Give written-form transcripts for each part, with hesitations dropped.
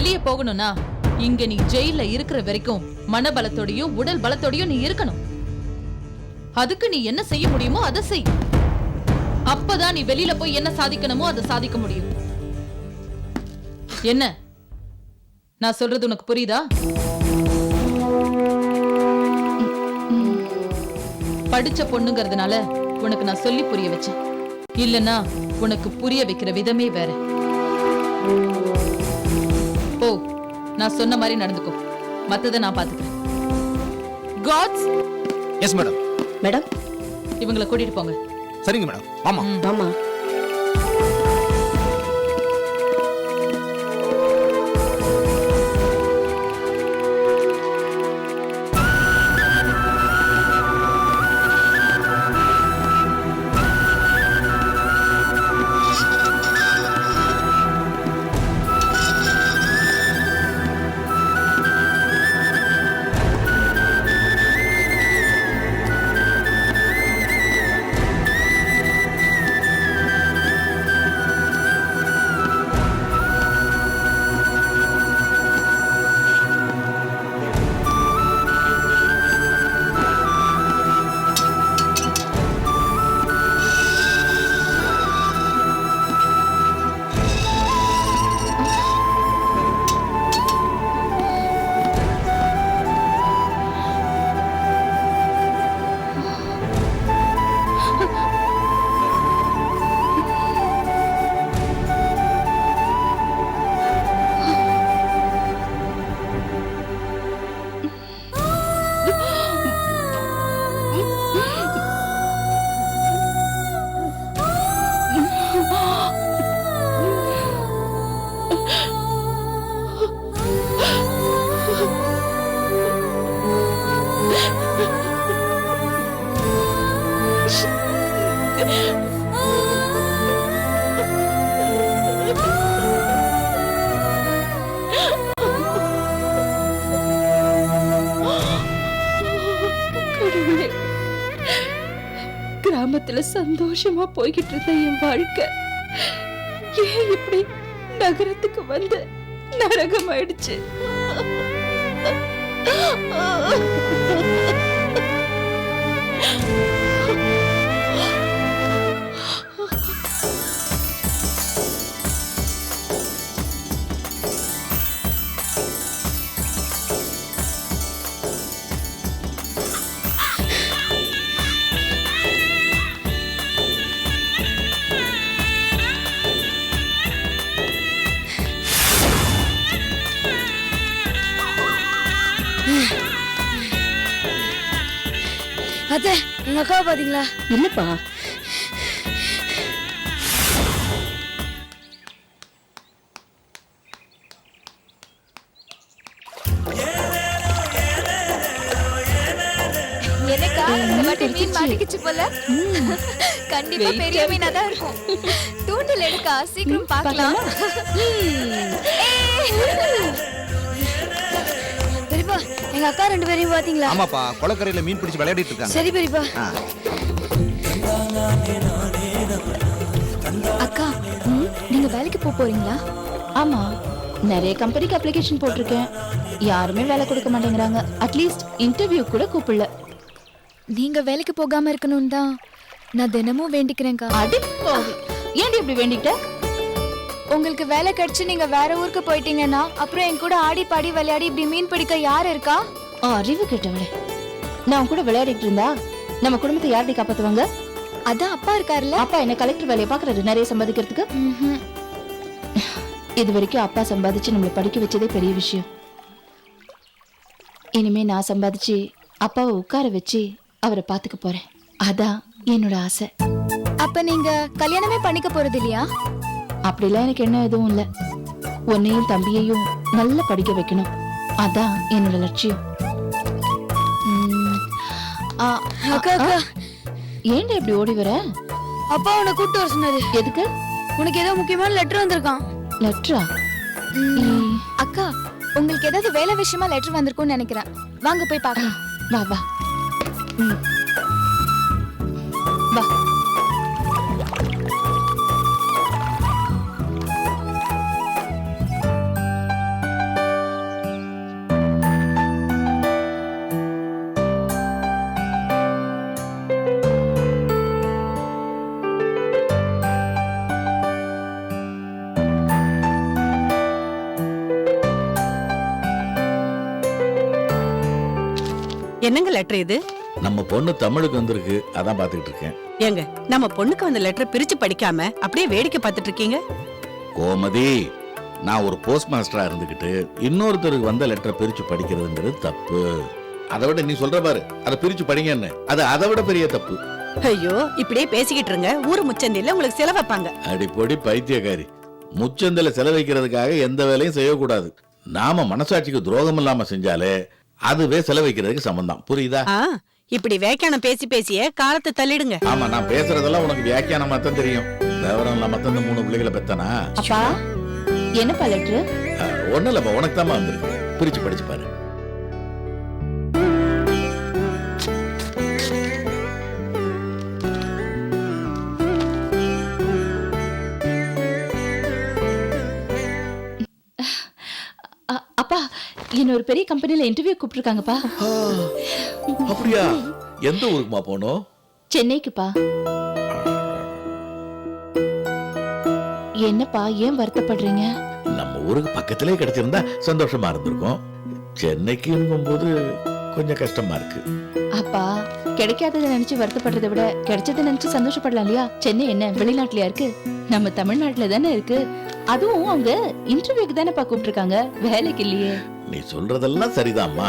வெளியே போகணும்னா இங்க நீ ஜெயில இருக்கிற வரைக்கும் மனபலத்தோடையும் உடல் பலத்தோடையும் நீ இருக்கணும். அதுக்கு நீ என்ன செய்ய முடியுமோ அதை செய். அப்பதான் நீ வெளியில போய் என்ன சாதிக்கணுமோ அதை சாதிக்க முடியும். என்ன நான் சொல்றது உனக்கு புரியுதா? படிச்ச பொண்ணுங்கிறதுனால உனக்கு நான் சொல்லி புரிய வச்சேன். இல்லனா உனக்கு புரிய வைக்கிற விதமே வேற. ஓ, நான் சொன்ன மாதிரி நடந்துக்கோ. மத்தத நான் பாத்துக்கிறேன். காட்ஸ். Yes madam. மேடம், இவங்களை கூட்டிட்டு போங்க. சரிங்க மேடம். ஆமா ஆமா. கிராமத்துல சந்தோஷமா போய்கிட்டு இருந்த என் வாழ்க்கை ஏன் இப்படி நகரத்துக்கு வந்து நரகம் ஆயிடுச்சு? அத்தை, எங்க அக்காவை பாத்தீங்களா? இல்லப்பா. எனக்கா இந்த வாட்டி மீன் மாட்டிக்கிச்சு போல. கண்டிப்பா பெரிய மீனா தான் இருக்கும். தூண்டில் எடுக்கா, சீக்கிரம் பார்க்கலாம். பெரியப்பா, எங்க அக்கா 2 பேரையும் பாத்தீங்களா? ஆமாப்பா, குளக்கரையில மீன் பிடிச்சு விளையாடிட்டு இருக்காங்க. சரி பெரியப்பா. அக்கா, நீங்க வேலைக்கு போறீங்களா? ஆமா, நிறைய கம்பெனிக்கு அப்ளிகேஷன் போட்டிருக்கேன். யாருமே வேலை கொடுக்க மாட்டேங்கிறாங்க. அட்லீஸ்ட் இன்டர்வியூ கூட கூப்பிடல. நீங்க வேலைக்கு போகாம இருக்கணும் தான் நான் தினமும் வேண்டிக்கிறேன்க்கா. ஏன்டி இப்படி வேண்டிக்கிட்ட? உங்களுக்கு வேலை கிடைச்சு நீங்க வேற ஊருக்கு போயிட்டீங்கன்னா அப்புறம் என் கூட ஆடி பாடி விளையாடி இப்படி மீன் பிடிக்க யார் இருக்கா? அறிவு கேட்டவளே, நான் கூட விளையாடிட்டு இருந்தா நம்ம குடும்பத்தை யாரடி காப்பாத்துவாங்க? அதான் அப்பா இருக்காருல்ல. அப்பா என்ன கலெக்டர் வேலையை பாக்குறாரு நிறைய சம்பாதிக்கிறதுக்கு. இது வரைக்கும் அப்பா சம்பாதிச்சு நம்மளை படிக்க வச்சதே பெரிய விஷயம். இனிமே நான் சம்பாதிச்சு அப்பாவை உட்கார வச்சு அவரை பாத்துக்க போறேன். அதான் என்னோட ஆசை. அப்ப நீங்க கல்யாணமே பண்ணிக்க போறது இல்லையா? அப்படிலாம் எனக்கு என்ன எதுவும் இல்ல. உன்னையும் தம்பியையும் நல்லா படிக்க வைக்கணும். அதான் என்னோட லட்சியம். ஏன்டா இப்படி ஓடி வர? அப்பா உன்னை கூப்பிட்டு வர சொன்னாரு. எதுக்கு? உனக்கு ஏதோ முக்கியமான லெட்டர் வந்திருக்கான். லெட்டரா? அக்கா, உங்களுக்கு ஏதாவது வேலை விஷயமா லெட்டர் வந்திருக்கும்னு நினைக்கிறேன். வாங்க போய் பார்க்கலாம். வா வா. வா. என்னங்க லெட்டர் இது? நம்ம பொண்ணு தமிழுக்கு வந்திருக்கு, அதான் பாத்துக்கிட்டு இருக்கேன். ஏங்க, நம்ம பொண்ணுக்கு வந்த லெட்டர் பிரிச்சு படிக்காம அப்படியே வேடிக்கை பார்த்துட்டு இருக்கீங்க. கோமதி, நான் ஒரு போஸ்ட் மாஸ்டரா இருந்துகிட்டு இன்னொருத்தருக்கு வந்த லெட்டரை பிரிச்சு படிக்கிறதுங்கிறது தப்பு. அதை விட நீ சொல்ற பாரு, அதை பிரிச்சு படிங்கன்னு, அது அதை விட பெரிய தப்பு. ஐயோ, இப்படியே பேசிக்கிட்டு இருங்க, ஊரு முச்சந்தில உங்களுக்கு செலவு வைப்பாங்க. அடிப்பொடி பைத்தியக்காரி, முச்சந்தில செலவைக்கிறதுக்காக எந்த வேலையும் செய்யக்கூடாது. நாம மனசாட்சிக்கு துரோகம் இல்லாம செஞ்சாலே அதுவே செலவைக்கிறதுக்கு சம்பந்தம். புரியுதா? இப்படி வியாக்கியானம் பேசி பேசியே காலத்தை தள்ளிடுங்க. ஆமா, நான் பேசுறதெல்லாம் உனக்கு வியாக்கியானமா தான் தெரியும். விவரம் இல்லாம தான் இந்த 3 பிள்ளைகளை பெத்தனா. அப்பா, என்னப்பா லெட்ரு? ஒண்ணும் இல்லப்பா, உனக்கு தான் வந்திருக்கு. பிரிச்சு படிச்சு பாரு. அப்பா, என்ன ஒரு பெரிய கம்பெனில இன்டர்வியூ கூப்பிட்டுருக்காங்கப்பா. அப்படியா? எந்த ஊருக்குமா போனோம்? சென்னைக்குப்பா. என்னப்பா, ஏன் வருத்தப்படுறீங்க? நம்ம ஊருக்கு பக்கத்திலே கிடைச்சிருந்தா சந்தோஷமா இருந்திருக்கும். சென்னைக்குங்கும் போது கொஞ்சம் கஷ்டமா இருக்கு. அப்பா, கிடைக்காததை நினைச்சு வருத்தப்படுறதை விட கிடைச்சதை நினைச்சு சந்தோஷப்படலாம் இல்லையா? சென்னை என்ன வெளிநாட்டுலயா இருக்கு? நம்ம தமிழ்நாட்டுல தானே இருக்கு. அதுவும் அவங்க இன்டர்வியூக்கு தானேப்பா கூப்பிட்டுருக்காங்க, வேலைக்கு இல்லையே. நீ சொல்றதெல்லாம் சரிதாம்மா.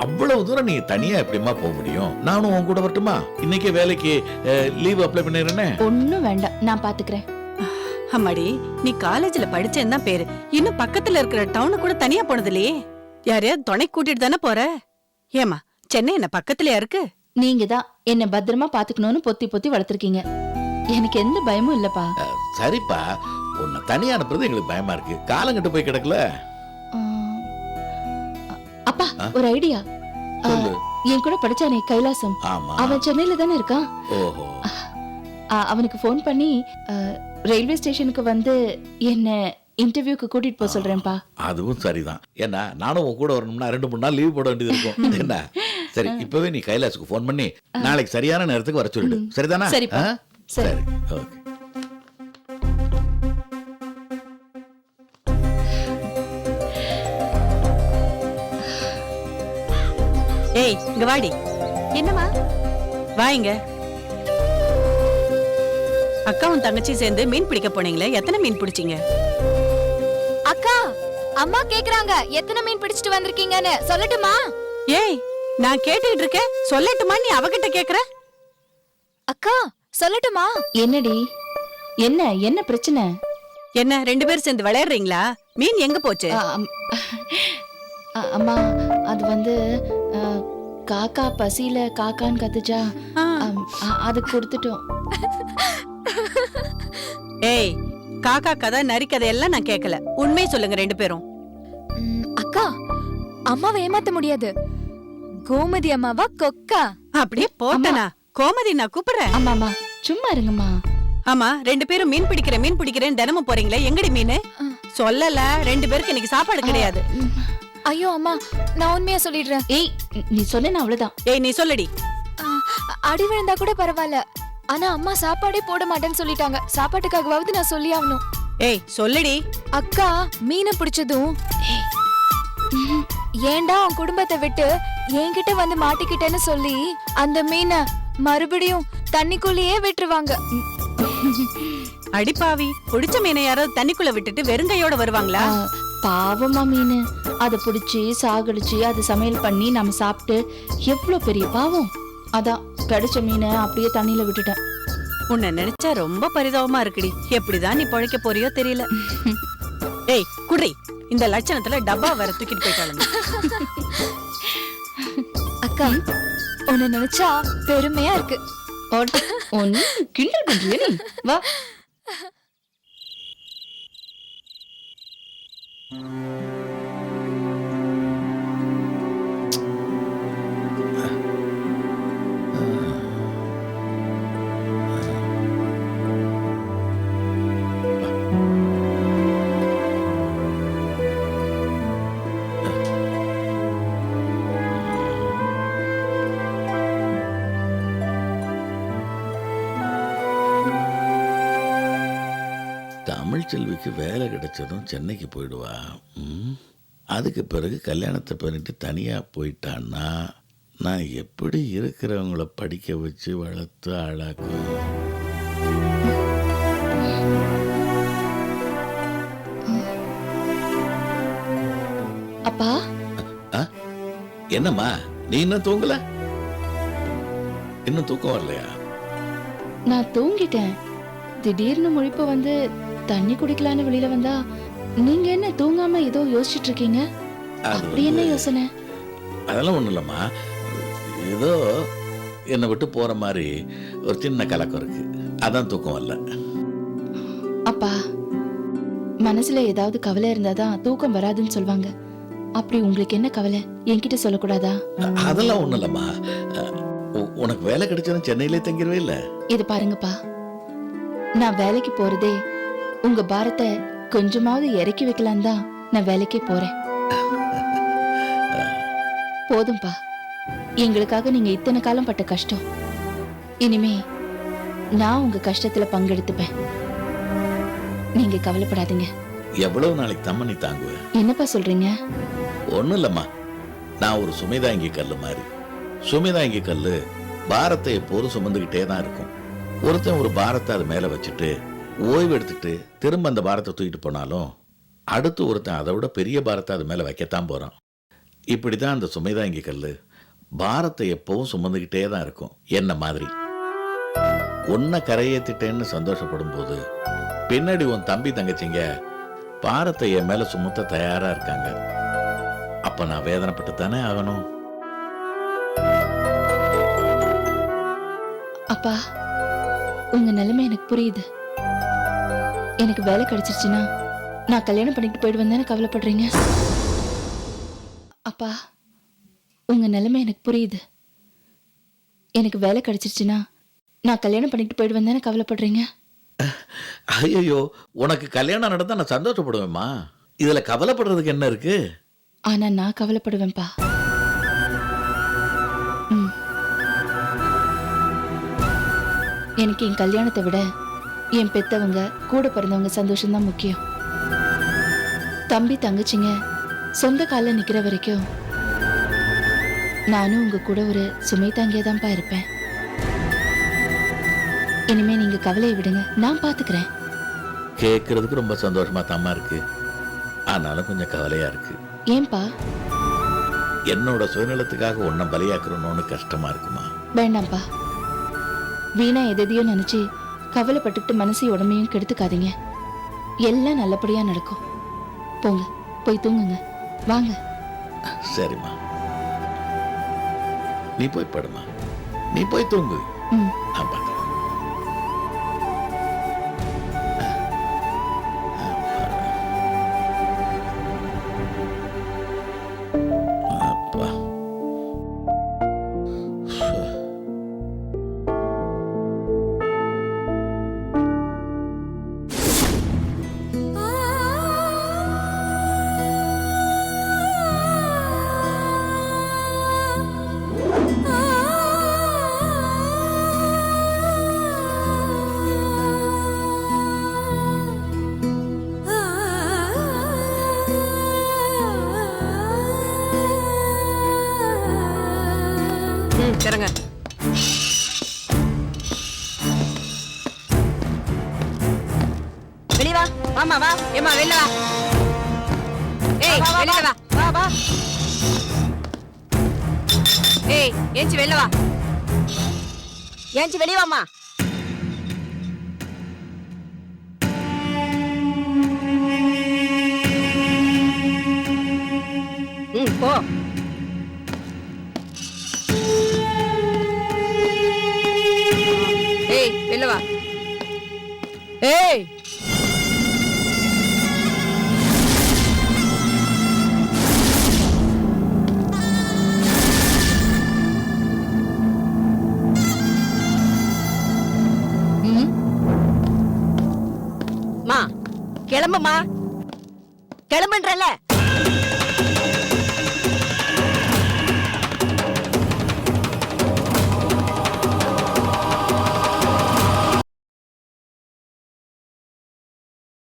அவ்வளவு தூரம் நீ தனியா எப்படிமா போக முடியும்? நானும் உன் கூட வரட்டுமா? இன்னைக்கே வேலைக்கு லீவ் அப்ளை பண்ணிடுறேனே. ஒண்ணும் வேண்டாம், நான் பாத்துக்கிறேன். அம்மாடி, நீ காலேஜ்ல படிச்சேன்னு தான் பேரு, இன்னும் பக்கத்துல இருக்கிற டவுனு கூட தனியா போனது இல்லையே. யாரையாவது துணை கூட்டிட்டு தானே போற? ஏமா, சென்னை என்ன பக்கத்துலயா இருக்கு? நீங்க தான் என்ன பத்திரமா பாத்துக்கணும்னு பொத்தி பொத்தி வளர்த்திருக்கீங்க. எனக்கு எந்த பயமும் இல்லப்பா. சரிப்பா, உன்னை தனியா அனுப்புறது எங்களுக்கு பயமா இருக்கு. காலங்கிட்ட போய் கிடக்கல. அப்பா, ஒரு ஐடியா. என் கூட படிச்சானே கைலாசம், அவன் சென்னையில தானே இருக்கான். ஓஹோ. அவனுக்கு போன் பண்ணி ரயில்வே ஸ்டேஷனுக்கு வந்து என்ன இன்டர்வியூக்கு கூட்டிட்டு போக சொல்றேன்ப்பா. அதுவும் சரிதான். ஏன்னா நானும் உன் கூட வரணும்னா 2-3 நாள் லீவ் போட வேண்டியது இருக்கும். என்ன? சரி, இப்பவே நீ கைலாசுக்கு போன் பண்ணி நாளைக்கு சரியான நேரத்துக்கு வர சொல்லிடு. சரிதானா? சரிப்பா. சரி, ஓகே. ஏய், இங்க வாடி. என்னம்மா? வாங்க. அக்காவும் தங்கச்சியும் சேர்ந்து மீன் பிடிக்க போனீங்களே, எத்தனை மீன் பிடிச்சீங்க? அக்கா, அம்மா கேக்குறாங்க எத்தனை மீன் பிடிச்சிட்டு வந்திருக்கீங்கன்னு. சொல்லட்டுமா? ஏய், நான் கேட்டுட்டு இருக்கேன், சொல்லட்டுமா நீ அவகிட்ட கேக்குற? அக்கா, சொல்லட்டுமா? என்னடி, என்ன பிரச்சனை? என்ன 2 பேரும் சேர்ந்து விளையாடுறீங்களா? மீன் எங்க போச்சு? அம்மா, அது வந்து காக்கா பசியில காக்கான்னு கத்துச்சா, அது கொடுத்துட்டோம். ஏய், காக்கா கதை நரி கதை எல்லாம் நான் கேட்கல, உண்மையை சொல்லுங்க 2 பேரும். அக்கா, அம்மாவை ஏமாத்த முடியாது. கோமதி அம்மாவா கொக்கா? அப்படியே போட்டனா? கோமதி, நான் கூப்பிடுறேன். ஆமாமா, சும்மா இருங்கம்மா. ஆமா, 2 பேரும் மீன் பிடிக்கிறேன் தினமும் போறீங்களே, எங்கடி மீன்? சொல்லல, 2 பேருக்கு இன்னைக்கு சாப்பாடு கிடையாது. ஐயோ அம்மா, நான் உண்மையா சொல்லிடுறேன். ஏய், நீ சொன்ன அவ்வளவுதான். ஏய், நீ சொல்லடி. அடி விழுந்தா கூட பரவாயில்ல, ஆனா அம்மா சாப்பாடே போட மாட்டேன்னு சொல்லிட்டாங்க. சாப்பாட்டுக்காகவாவது நான் சொல்லி ஆகணும். ஏய், சொல்லுடி. அக்கா, மீனை பிடிச்சதும் ஏண்டா உன் குடும்பத்தை விட்டு என்கிட்ட வந்து மாட்டிக்கிட்டேன்னு சொல்லி அந்த மீனை மறுபடியும் தண்ணிக்குள்ளேயே விட்டுருவாங்க. அடிப்பாவி, பிடிச்ச மீனை யாராவது தண்ணிக்குள்ள விட்டுட்டு வெறுங்கையோட வருவாங்களா? பாவமா மீன், அதை பிடிச்சி சாகடிச்சு அதை சமையல் பண்ணி நம்ம சாப்பிட்டு எவ்வளவு பெரிய பாவம். அதான் கடிச்ச மீனை அப்படியே தண்ணியில விட்டுட்டேன். உன்னை நினைச்சா ரொம்ப பரிதாபமா இருக்குடி. எப்படிதான் நீ பழைக்க போறியோ தெரியல. ஏய், குடி. இந்த லட்சணத்துல டப்பா வேற தூக்கிட்டு போயிட்டாளுங்க. அக்கா, உன்னை நினைச்சா பெருமையா இருக்கு. ஒன்னு கிண்டல் பண்றியா நீ? வா. தமிழ்ச்செல்விக்கு வேலை கிடைச்சதும் சென்னைக்கு போயிடுவா. அதுக்கு பிறகு கல்யாணத்தை பண்ணிட்டு தனியாக போயிட்டான்னா நான் எப்படி இருக்கிறவங்கள படிக்க வச்சு வளர்த்து ஆளாக்குவேன்? அப்பா என்னம்மா நீ இன்னும் தூங்கல? இன்னும் தூக்கம் வரலையா? நான் தூங்கிட்டேன். திடீர்னு முழிப்பு வந்து தண்ணி குடிக்கலான்னு வெளியில வந்தா நீங்க என்ன தூங்காம ஏதோ யோசிச்சுட்டு இருக்கீங்க? அப்படி என்ன யோசனை? அதெல்லாம் ஒண்ணும் இல்லம்மா, ஏதோ என்னை விட்டு போற மாதிரி ஒரு சின்ன கலக்கம் இருக்கு, அதான் தூக்கம் வரல. அப்பா, மனசுல ஏதாவது கவலை இருந்தாதான் தூக்கம் வராதுன்னு சொல்வாங்க. அப்படி உங்களுக்கு என்ன கவலை? என்கிட்ட சொல்லக்கூடாதா? அதெல்லாம் ஒண்ணும் இல்லம்மா, உனக்கு வேலை கிடைச்சதும் சென்னையிலே தங்கிடுவே இல்ல. இது பாருங்கப்பா, நான் வேலைக்கு போறதே உங்க பாரத்தை கொஞ்சமாவது இறக்கி வைக்கலாம் தான் நான் வேலைக்கே போறேன். போதும்பா, எங்களுக்காக நீங்க இத்தனை காலம் பட்ட கஷ்டம். இனிமே நான் உங்க கஷ்டத்துல பங்கெடுத்துப்பேன். நீங்க கவலைப்படாதீங்க. எவ்வளவு நாளைக்கு தம்ம நீ தாங்குவ? என்னப்பா சொல்றீங்க? ஒண்ணும் இல்லம்மா, நான் ஒரு சுமைதாங்கி கல்லு மாதிரி. சுமைதாங்கி கல்லு பாரத்தை எப்போதும் சுமந்துகிட்டே தான் இருக்கும். ஒருத்தன் ஒரு பாரத்தை அது மேல வச்சுட்டு ஓய்வு எடுத்துட்டு திரும்ப அந்த பாரத்தை தூக்கிட்டு போனாலும் அடுத்து ஒருத்தன் அதை விட பெரிய பாரத்தை அது மேல வைக்கத்தான் போறான். இப்படிதான் அந்த சுமைதாங்கி கல்லு பாரத்தை எப்பவும் சுமந்துகிட்டே தான் இருக்கும். என்ன மாதிரி உன்னை கரையேத்திட்டேன்னு சந்தோஷப்படும் போது பின்னாடி உன் தம்பி தங்கச்சிங்க பாரத்தை என் மேல சுமத்த தயாரா இருக்காங்க. அப்ப நான் வேதனைப்பட்டு தானே ஆகணும். அப்பா, உங்க நிலைமை எனக்கு புரியுது. எனக்கு வேலை கிடைச்சிருச்சுன்னா நான் கல்யாணம் பண்ணிட்டு போயிடுவேன் தானே கவலைப்படுறீங்க? அப்பா, உங்க நிலைமை எனக்கு புரியுது. எனக்கு வேலை கிடைச்சிருச்சுன்னா நான் கல்யாணம் பண்ணிட்டு போயிடுவேன் தானே கவலைப்படுறீங்க? ஐயோ, உனக்கு கல்யாணம் நடந்தா நான் சந்தோஷப்படுவேம்மா. இதுல கவலைப்படுறதுக்கு என்ன இருக்கு? ஆனா நான் கவலைப்படுவேன்பா. எனக்கு என் கல்யாணத்தை விட என் பெத்தவங்க கூட பிறந்தவங்க சந்தோஷம்தான் முக்கியம். தம்பி தங்கச்சிங்க சொந்த காலில் நிக்கிற வரைக்கும் நானும் உங்க கூட ஒரு சுமை தாங்கியதான்ப்பா இருப்பேன். இனிமே நீங்க கவலையை விடுங்க, நான் பாத்துக்கிறேன். கேட்கறதுக்கு ரொம்ப சந்தோஷமா தாமா இருக்கு, ஆனாலும் கொஞ்சம் கவலையா இருக்கு. ஏன்பா? என்னோட சுயநலத்துக்காக உன்னை பலியாக்குறோன்னு கஷ்டமா இருக்குமா? வேண்டாம்ப்பா, வீணா எதையோ நினைச்சு கவலைப்பட்டுக்கிட்டு மனசையும் உடம்பையும் கெடுத்துக்காதீங்க. எல்லாம் நல்லபடியா நடக்கும். போங்க, போய் தூங்குங்க. வாங்க. சரிம்மா, நீ போய் படுமா, நீ போய் தூங்கு. நான் பார்க்கிறேன். அப்பா, சரிங்க. வெளிய வா. வாமா வா. ஏமா வெளிய வா. ஏய் வெளிய வா. வா வா. ஏய் ஏஞ்சி வெளிய வா. ஏஞ்சி வெளிய வாமா. போ. ஏய் வெளிய வா. ஏய் மா கிளம்புமா, கிளம்புன்றல.